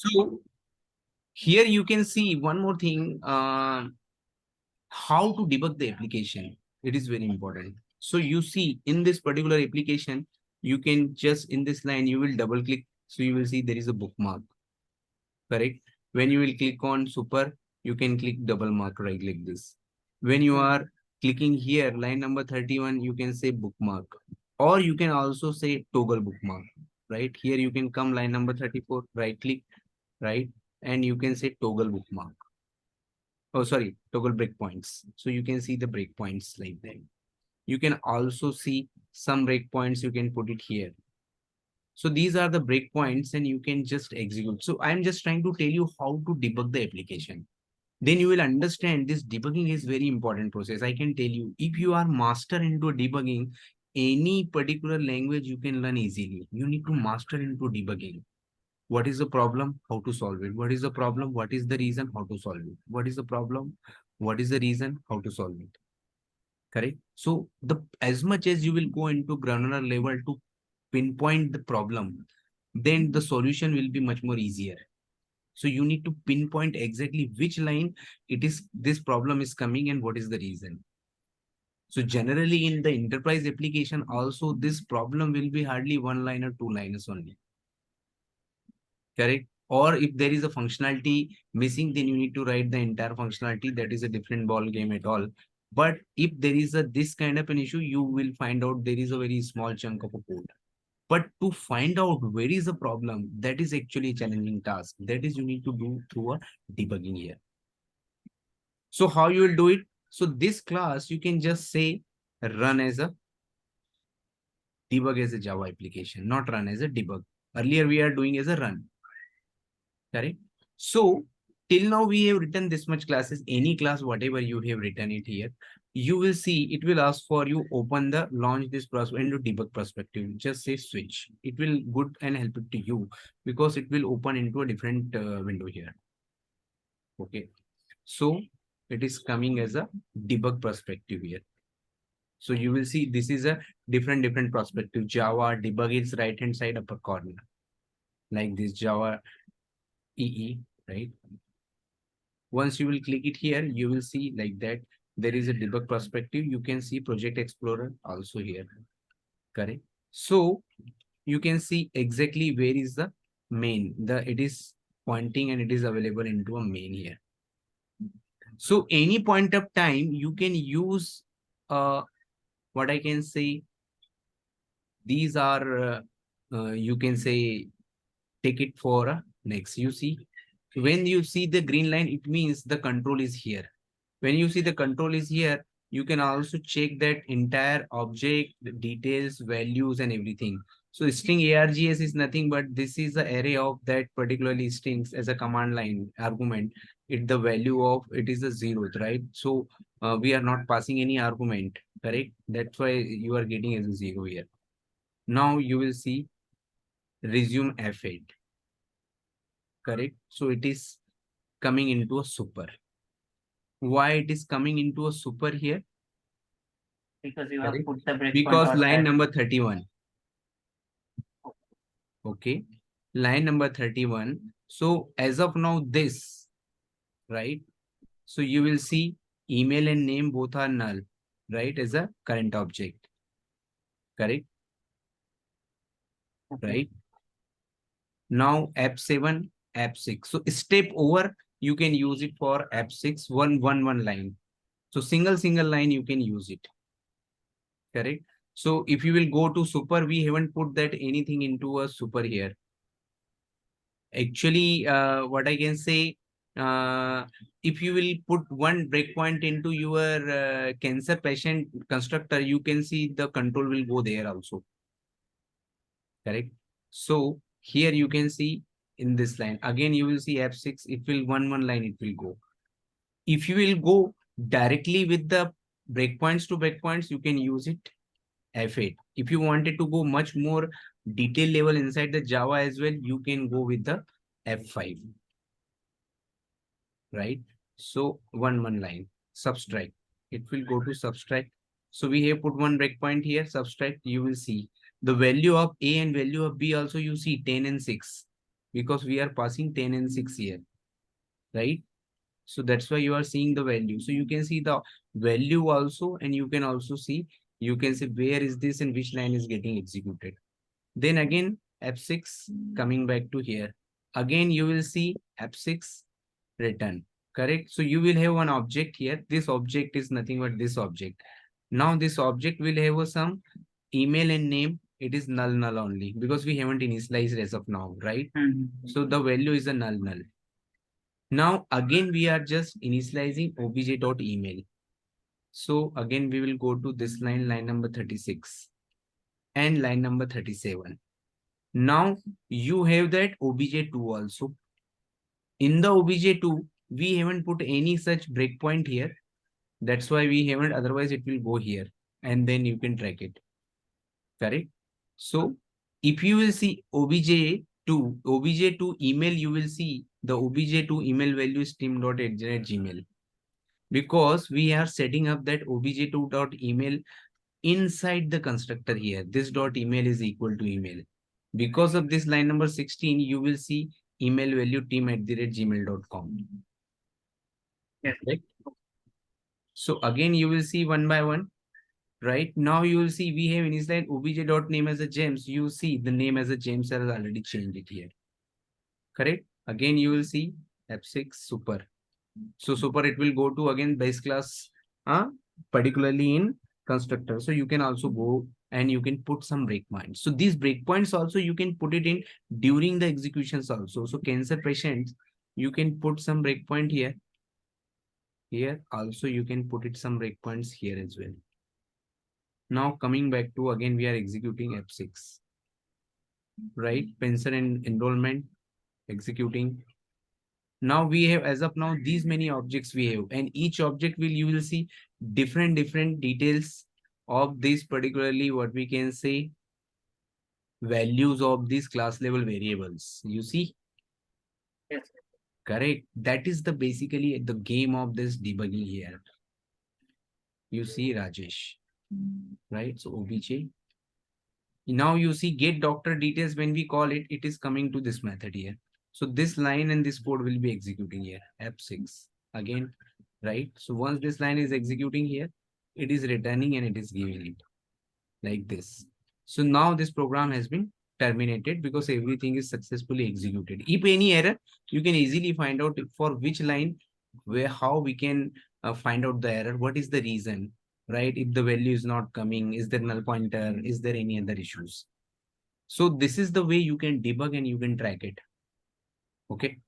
So here you can see one more thing, how to debug the application. It is very important. So you see in this particular application, you can just in this line, you will double click. So you will see there is a bookmark, correct? When you will click on super, you can click double mark right like this. When you are clicking here, line number 31, you can say bookmark, or you can also say toggle bookmark, right? Here you can come line number 34, right click, right? And you can say toggle bookmark. Oh, sorry, toggle breakpoints. So you can see the breakpoints like that. You can also see some breakpoints, you can put it here. So these are the breakpoints and you can just execute. So I'm just trying to tell you how to debug the application. Then you will understand this debugging is very important process. I can tell you, if you are master into debugging, any particular language you can learn easily. You need to master into debugging. What is the problem? How to solve it? What is the problem? What is the reason? How to solve it? What is the problem? What is the reason? How to solve it? Correct. So the as much as you will go into granular level to pinpoint the problem, then the solution will be much more easier. So you need to pinpoint exactly which line it is this problem is coming and what is the reason. So generally in the enterprise application also this problem will be hardly one line or two lines only. Correct. Or if there is a functionality missing, then you need to write the entire functionality. That is a different ball game at all. But if there is a this kind of an issue, you will find out there is a very small chunk of a code. But to find out where is the problem, that is actually a challenging task. That is you need to do through a debugging here. So how you will do it? So this class, you can just say run as a debug as a Java application, not run as a debug. Earlier we are doing as a run. Correct. So till now we have written this much classes, any class, whatever you have written it here, you will see it will ask for you open the launch this process into debug perspective. Just say switch. It will good and help it to you because it will open into a different window here. Okay. So it is coming as a debug perspective here. So you will see this is a different perspective. Java debug is right hand side upper corner like this Java EE, right? Once you will click it here, you will see like that there is a debug perspective. You can see Project Explorer also here. Correct. So you can see exactly where is the main. It is pointing and it is available into a main here. So any point of time you can use what I can say. These are you can say take it for a next. You see when you see the green line, it means the control is here. When you see the control is here, you can also check that entire object, the details, values, and everything. So string args is nothing but this is the array of that particularly strings as a command line argument. It the value of it is a zeroth, right? So we are not passing any argument, correct? That's why you are getting as a zero here. Now you will see resume f8, correct? So it is coming into a super. Why it is coming into a super here? Because you have Correct. put the breakpoint Because or line that. number 31. Okay. Line number 31. So as of now, this, right? So you will see email and name both are null, right? As a current object. Correct. Okay. Right. Now app 7, app 6. So step over, you can use it for app 6, one line. So single line, you can use it. Correct. So if you will go to super, we haven't put that anything into a super here. Actually, what I can say, if you will put one breakpoint into your cancer patient constructor, you can see the control will go there also. Correct. So here you can see in this line again, you will see F6. It will one line. It will go. If you will go directly with the breakpoints to breakpoints, you can use it F8. If you wanted to go much more detail level inside the Java as well, you can go with the F5. Right? So one line, subtract. It will go to subtract. So we have put one breakpoint here, subtract. You will see the value of A and value of B also you see 10 and 6. because we are passing 10 and 6 here, right? So that's why you are seeing the value. So you can see the value also, and you can also see, you can say where is this and which line is getting executed. Then again, F6 coming back to here. Again, you will see F6 return, correct? So you will have one object here. This object is nothing but this object. Now this object will have some email and name. It is null null only because we haven't initialized as of now, right? So the value is a null null. Now again, we are just initializing obj.email. So again, we will go to this line, line number 36 and line number 37. Now you have that obj2 also. In the obj2, we haven't put any such breakpoint here. That's why we haven't, otherwise it will go here and then you can track it. Correct? So if you will see obj2 email, you will see the obj2 email value is team.@gmail, because we are setting up that obj2.email inside the constructor here. This dot email is equal to email. Because of this line number 16, you will see email value team@gmail.com. Yes. Right? So again, you will see one by one. Right now, you will see we have initialized obj.name as a gems. You see the name as a gems has already changed it here. Correct? Again, you will see F6 super. So super, it will go to again base class, particularly in constructor. So you can also go and you can put some breakpoints. So these breakpoints also you can put it in during the executions also. So cancer patients, you can put some breakpoint here. Here also you can put it some breakpoints here as well. Now coming back to again, we are executing F6, right? Pension and enrollment executing. Now we have, as of now, these many objects we have, and each object will, you will see different details of this, particularly what we can say values of these class level variables. You see? Yes. Correct. That is the basically the game of this debugging here. You see, Rajesh, right? So obj. Now you see get doctor details. When we call it, it is coming to this method here. So this line and this code will be executing here. F6 again, right? So once this line is executing here, it is returning and it is giving it like this. So now this program has been terminated because everything is successfully executed. If any error, you can easily find out for which line, where, how we can find out the error, what is the reason, right? If the value is not coming, is there null pointer, is there any other issues? So this is the way you can debug and you can track it. Okay.